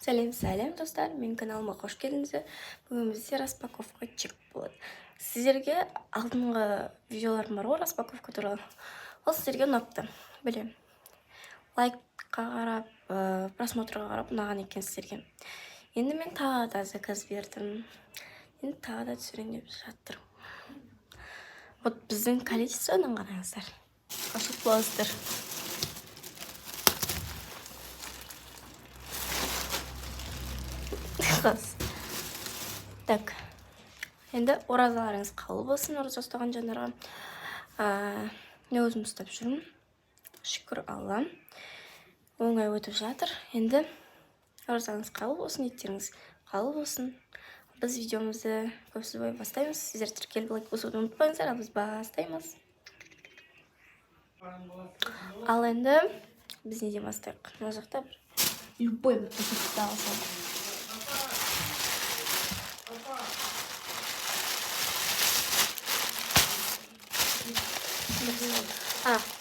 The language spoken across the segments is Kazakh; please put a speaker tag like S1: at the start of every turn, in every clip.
S1: Сәлем достар, менің каналыма қош келдіңіздер. Бүгін бізде распаковка чек болады. Сіздерге алдыңғы видеоларым бар ғой распаковка туралы. Ол сіздерге ұнапты, білем. Лайкқа қарап, просмотрға қарап ұнаған екен сіздерге. Енді мен тағы да заказ бердім. Енді тағы да түсірейін деп жатырмын. Вот біздің количествоны қараңыздар. Қашып боласыздар. Так, енді оразаларыңыз қабыл болсын, ораза ұстаған жандарға. Мен өзім ұстап жүрмін. Шүкір Алла. Оңай өтіп жатыр. Енді оразаларыңыз қабыл болсын, ниеттеріңіз қабыл болсын. Біз видеомызды көп сөзбай бастаймыз. Сіздер тіркеліп лайк басуды ұмытпаңыздар, біз бастаймыз. Ал енді біз неден бастайық? Мына жақта бір любой бір пакетті алсам.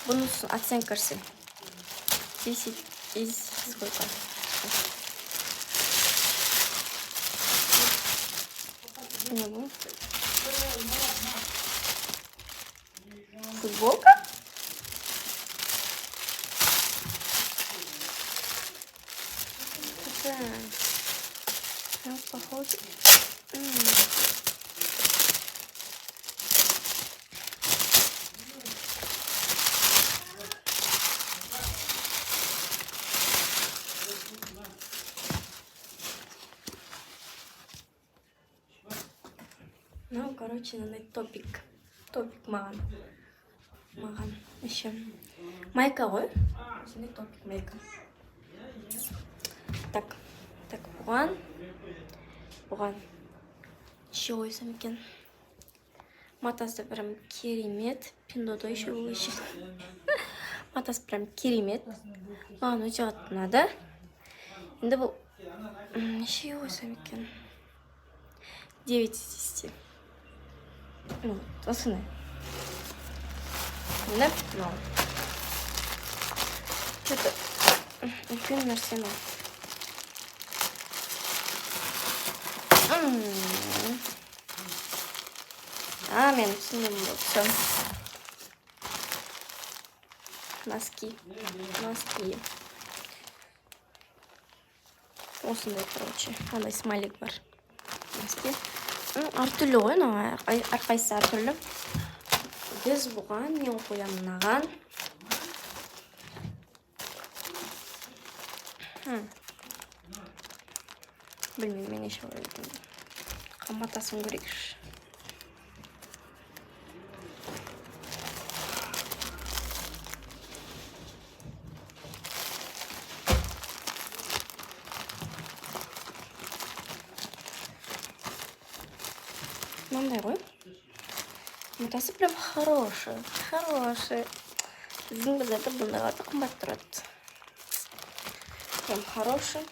S1: Бұның оценкасы 10 из сколько? Футболка? Да. Похоже. Ну, короче, надо топик маған еще майка ғой. Şimdi топик майка. Так, бұған еще қойсам екен. Матасы прям керемет. Пиндода еще выше. Матасы прям керемет. Маған өте қатты ұнады. Енді бұл еще қойсам екен. 9 из 10. Осыны. Да? Это үлкен нәрсені. Мен түсіндім бұл. Все. Носки. Осындай, короче. Андай смайлик бар. Носки. Әртүрлі ғой, әрқайсысы әртүрлі. Біз бұған не қоямын мынаған. Білмеймін, мен еше қойдым. Қаматасын көрейікші. Мынандай ғой. Матасы прям хороший. Біздің базарда бұндайға да қымбат тұрады. Прям хороший.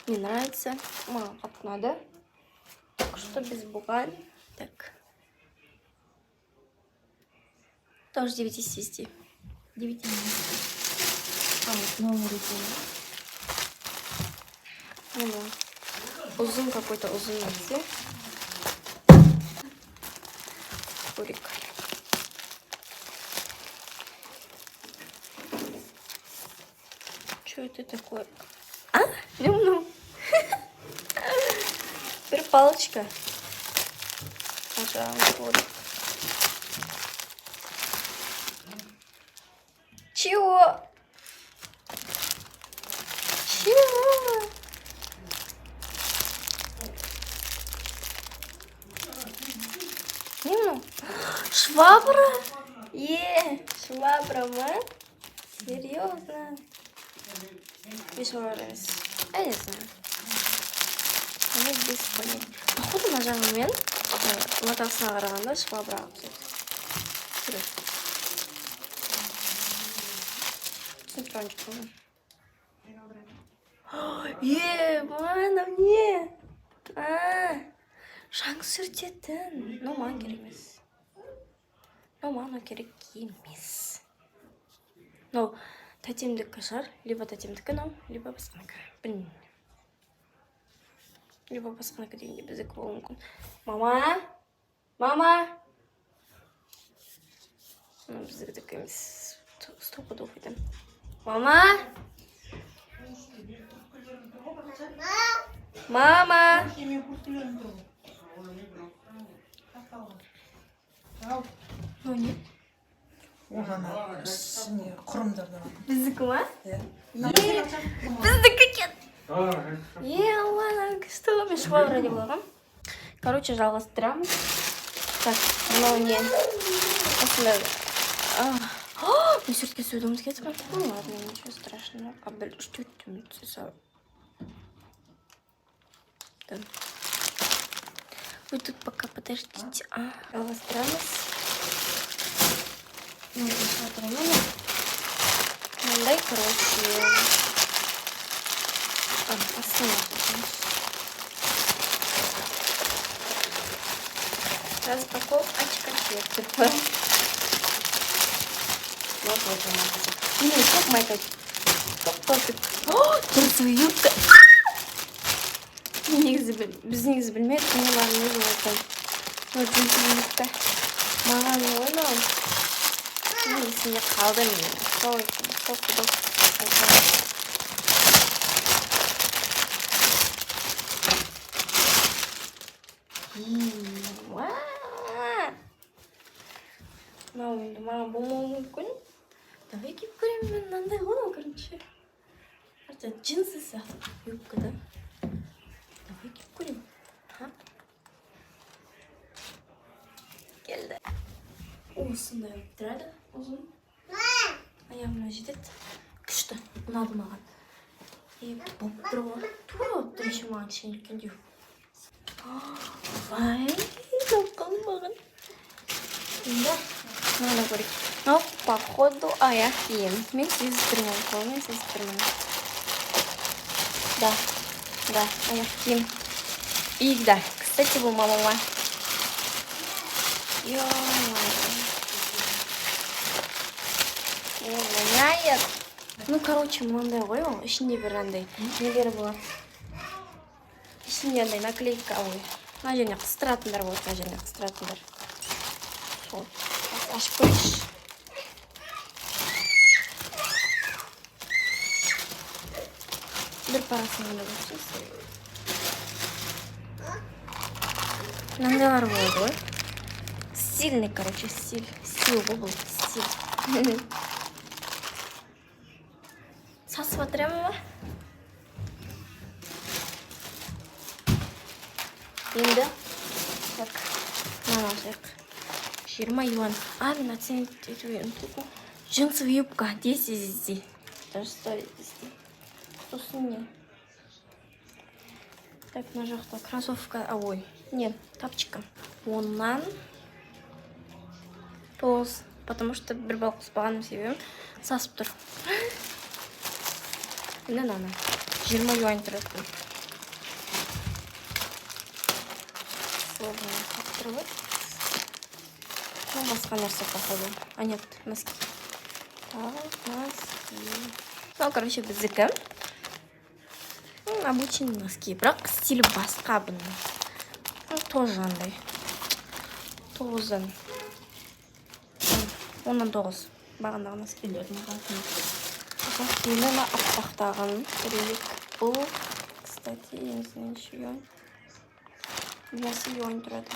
S1: Мне нравится. Маған қатты ұнады. Так что без бұған. Так. Тоже 9 из 10. 9 из 10. Вот новый ритм. Узун какой-то, узун носки. Курик. Что это такое? Люмну. Теперь палочка. Вот. Чего? Швабра? Швабра, Серьезно? Еще раз. Я не знаю. Мне без понятия. Походу, на жаңа мен матасына қарағанда швабра ұқсайды. Синхрончик. Мана мне. Шаң сүртетін. Но маған керек емес. Но тәтемдікі шығар. Либо тәтемдікі, либо басқаныкі. Білмеймін. либо басқаныкі дегенде біздікі болуы мүмкін. Мама? Мама? Біздікі емес. Стопудов етем. Мама? Мама? Ну не?
S2: Оған ішіне құрымдарды бар.
S1: Біздікі ма?
S2: Иә.
S1: Біздікі екен. Алла, что мен шығып ради болғам. Короче, жалғастырамыз. Так, мынау не? Осындай. Мен сөртке сөйлеуіміз кетіп ма? Ну ладно, ничего страшного. Қабіл үштеттім. Вы тут пока подождите. Жалғастырамыз. Мындай, короче. Распаковочка кетчупа. Вот он. Не, как майка. Топик. Джинсовая юбка. Без негізі білмейді, не бар, не болады. Вот джинсовая юбка. Маған не ойнау. Есімде қалды менің. Сол екен. Сол құдық. Мынау енді маған болмауы мүмкін. Давай киіп көремін мен мынандай ғой, короче. Джинсы сияқты юбка, да? Давай киіп көремін. Келді. Осындай болып тұрады, ұзын. Аяғымна жетеді. Күшті, ұнады маған. Болып тұр ғой. Тура болып тұр еще маған кішкене үлкендеу. Вай, жалқан маған. Енді, мына көрейік. Но, походу, аяқ киім. Мен сезістірмін, қолмен сезістірмін. Да, аяқ киім. И да, кстати, бұл мамама. Воняет. Ну, короче, мынандай ғой ол. Ішінде бір андай нелері болады. Ішінде андай наклейка. Ой, мына жеріне қыстыратындар болады, мына жеріне қыстыратындар. Сол. Ашып көрейікші. Бір парасын ғана көрсейсіз. Мынандайлар болады ғой. Стильный, короче, стиль. Стиль бұл, стиль. Сасып атырамын ба? Енді, так, мынаны алсайық. 20 юан. Мен оценить етуге ұмытып. Джинсовая юбка. 10 здесь. Даже стоит здесь. Сосын не? Так, мына жақта кроссовка. Ой, нет, тапочка. Оннан 9. Потому что бір балық қоспағаным себебім сасып тұр. Енді наны 20 юан тұрады. Сложно қаптырып. Ну, басқа нәрсе походу. А нет, носки. Так, носки. Ну, короче, біздікі. Обычный носки. Бірақ стиль басқа бұның. Ну, тоже андай. 9-дан. 10-дан 9. Бағандағы носкилердің бағын. Енді ана аппақтағын көрейік. Бұл, кстати, неше юань. 20 юань тұрады.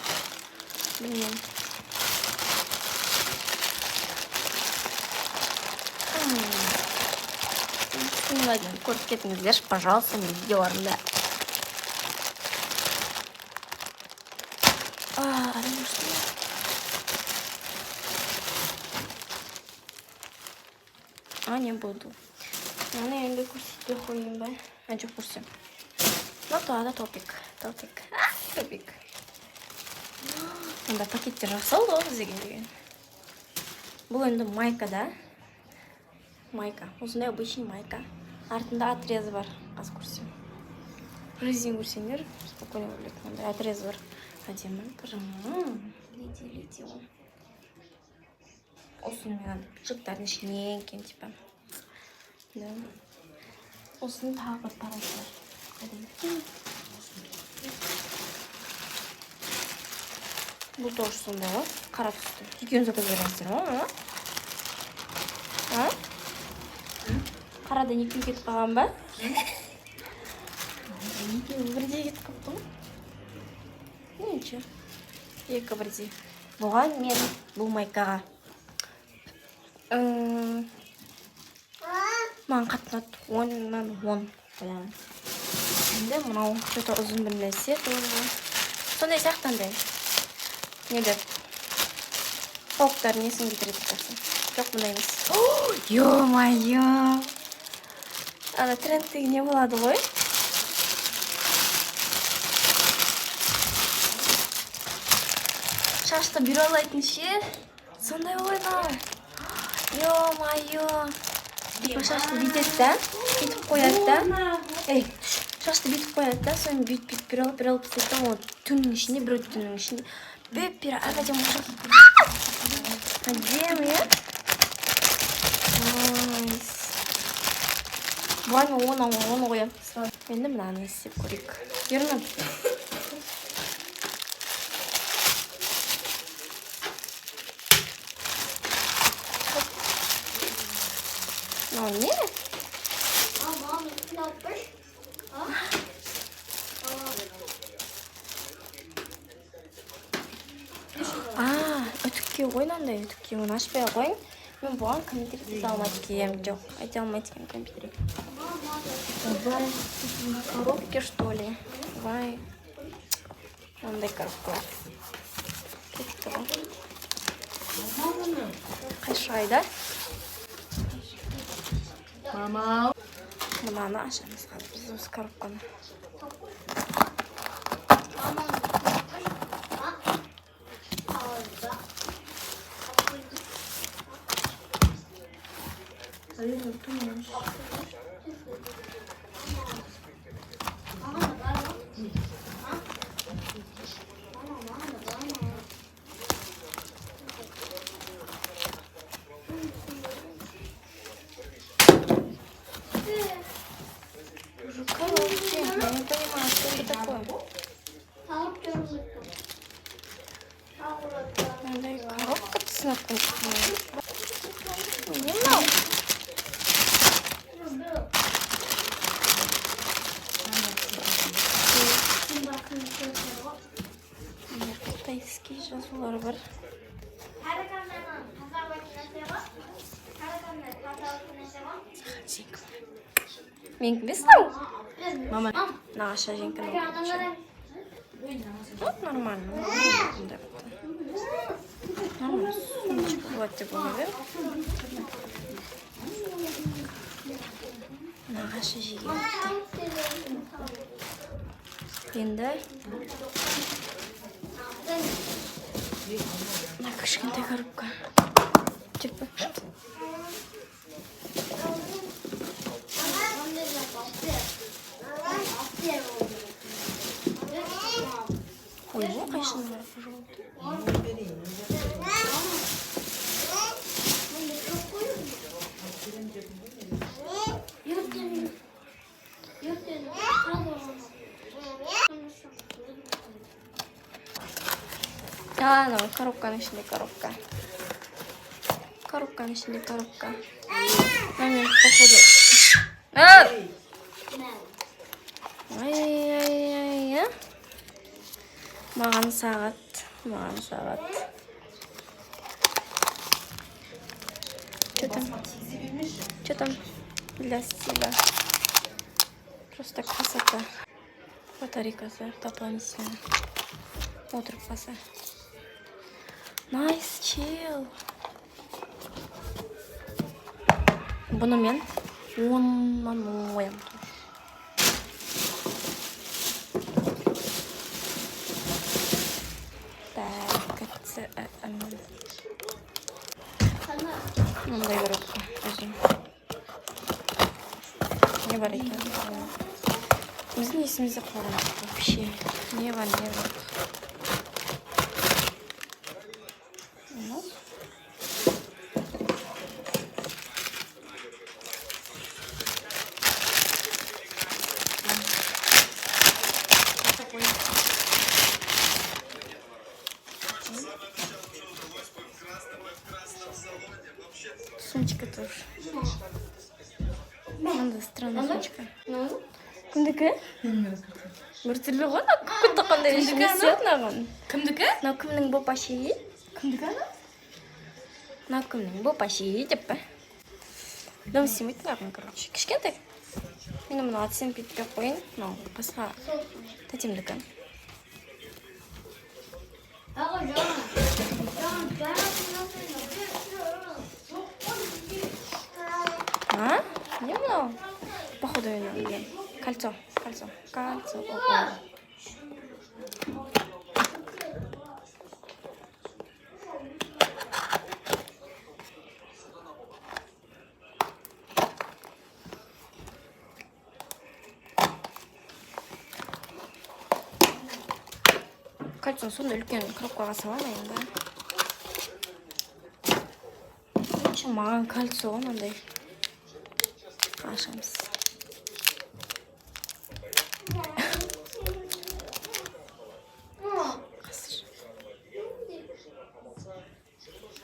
S1: Білмеймін. Ну ладно, көріп кетіңіздерші, пожалуйста, мен видеоларымда. Не буду. Оны енді көрсетпей қойын ба? Жоқ көрсем. Ну, тоғада топик. Топик. Онда пакеттер жасалды ғой бізге деген. Бұл енді майка, да? Майка. Осындай обычный майка. Артында отрезы бар. Аз көрсем. Резин көрсеңдер, спокойно көріледі. Ондай отрезы бар. Әдемі. Лети. Осыны мен пиджактардың ішіне екен, типа. Да. Осыны тағы бір парасы бар. Бұл тоже сондай ғой. Қара түсті. Екеуін заказ бересіздер ғой, а? Қарадан екеу кетіп қалған ба? Екеу бірдей кетіп қалыпты ғой. Неше? Екі бірдей. Бұған мен бұл майкаға. Маған қатынады 10-нан 10 қоямын. Енді мынау что-то ұзын бір нәрсе тоже. Сондай сияқтандай. Не деп? Пауықтар несін кетіреді қасын. Жоқ, бұндай емес. Ё-майо! Ана трендтегі не болады ғой? Шашты бюролайтын ше? Сондай ойна. Ё-майо! Типа шашты бүйтеді да? Бүйтіп қояды да? Эй, шашты бүйтіп қояды да? Соны бүйтіп бюролып істейді да? Түннің ішінде, бір түннің ішінде. Бөп-бері әдем ұшақ. Әдем, е? Найс. Бұған оны қоям. Енді мынаны істеп көрейік. Ернім. Мынау не? Үтікке ойнандай, үтікке оны ашпай қойын. Мен бұған компьютер ете алмайды кием. Жоқ, ете алмайды кем компьютер. Давай, коробки, что ли? Давай. Ондай коробка. Кетті ғой. Қайшай, да?
S2: Мама.
S1: Мынаны ашамыз қазір біз осы коробканы. Короче, я не понимаю, что это такое. Надо и коробка снапнуть. Не знаю. Китайский жазулар бар. Мен кімбесің?
S2: Мама.
S1: Наша женьканы оқытшы. Вот нормально. Нормально. Сумочка вот деп ойнады. Нағашы жеген. Енді мына кішкентай коробка. Типа. Ой, ну, конечно, желтый. А, ну, коробка начали, коробка. Коробка начали, коробка. Момент, походу. Ай-яй-яй-яй. Маған сағат. Что там? Для стиля. Просто красота. Батарейкасы дополнительно. Отырпасы. Найс, чил. Бұны мен 10-нан оям. Мындай коробка өзім. Не бар екен? Біздің есімізде қалған вообще. Не бар. Сумочка тоже. Мындай странная сумочка. Кімдікі? Бір түрлі ғой, көтті қандай ешкімде сияды наған.
S2: Кімдікі?
S1: Мынау кімнің бопаши?
S2: Кімдікі ана?
S1: Мынау кімнің бопаши деп па? Дым симейді наған, короче. Кішкентай. Мен мұны атын бейтірек қойын. Мынау басқа тәтемдікі. А? Не мынау? Походу мен кольцо. Кольцоны сондай үлкен коробкаға саламын енді. Маған кольцо мынандай. Ашамыз.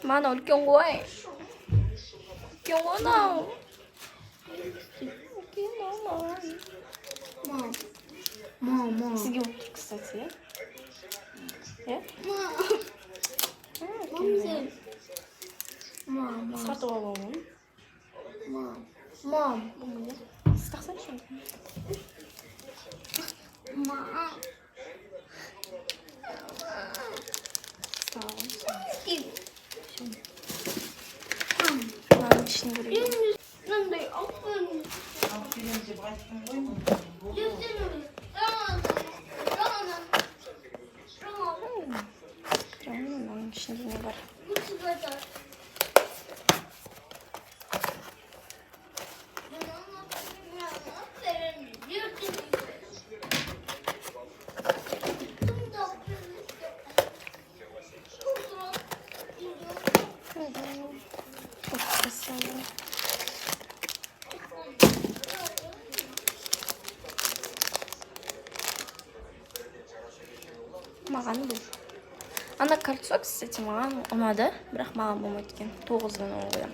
S1: Мана үлкен ғой. Үлкен ғой мынау. Үлкен маған. Сізге болып тұр, кстати, е? Сатып алуым. Мам. Сіз тақсаңшы. Маманың ішін көрейін. Маманың ішінде не бар? Маған бұл. Ана кольцо, кстати, маған ұнады, бірақ маған болмайды екен. 9-дан қоям.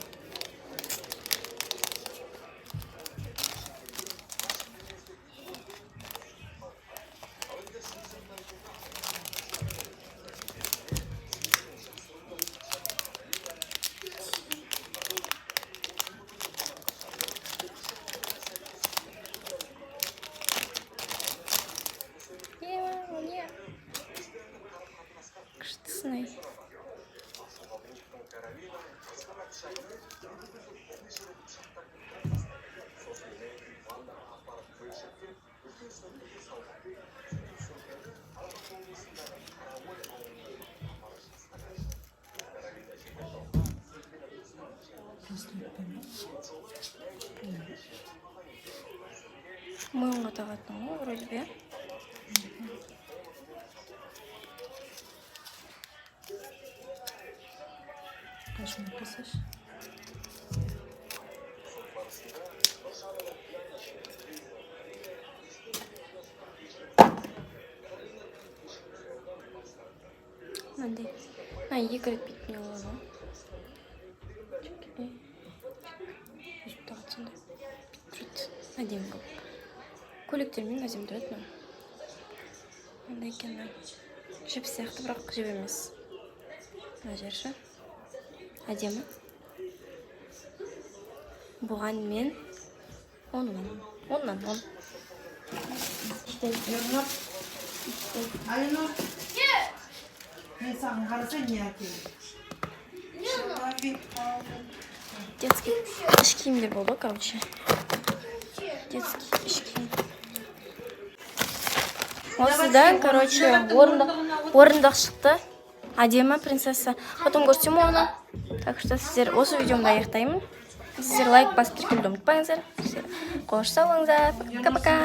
S1: Күштісінай. Мойынға тағатын ғой, вроде бе.
S2: Қашын қысыш.
S1: Мынандай. Екі рет бетіне олады. Өшіп тағатсында. Жүрді. Әдем көп. Көйлектермен әдем тұрады. Мындай екен. Жіп сияқты, бірақ жіп емес. Мына жерші. Әдемі. Бұған мен 10-нан 10.
S3: Айнұр, мен саған қарасай не әкелдім?
S1: Детский іш киімдер болды, короче. Детский іш киім. Осыдан, короче, орындық шықты. Әдемі принцесса. Потом көрсем оны. Так что сіздер осы видеомды аяқтаймын. Сіздер лайк басып тіркелуді ұмытпаңыздар. Қош сау болыңыздар. Пока-пока.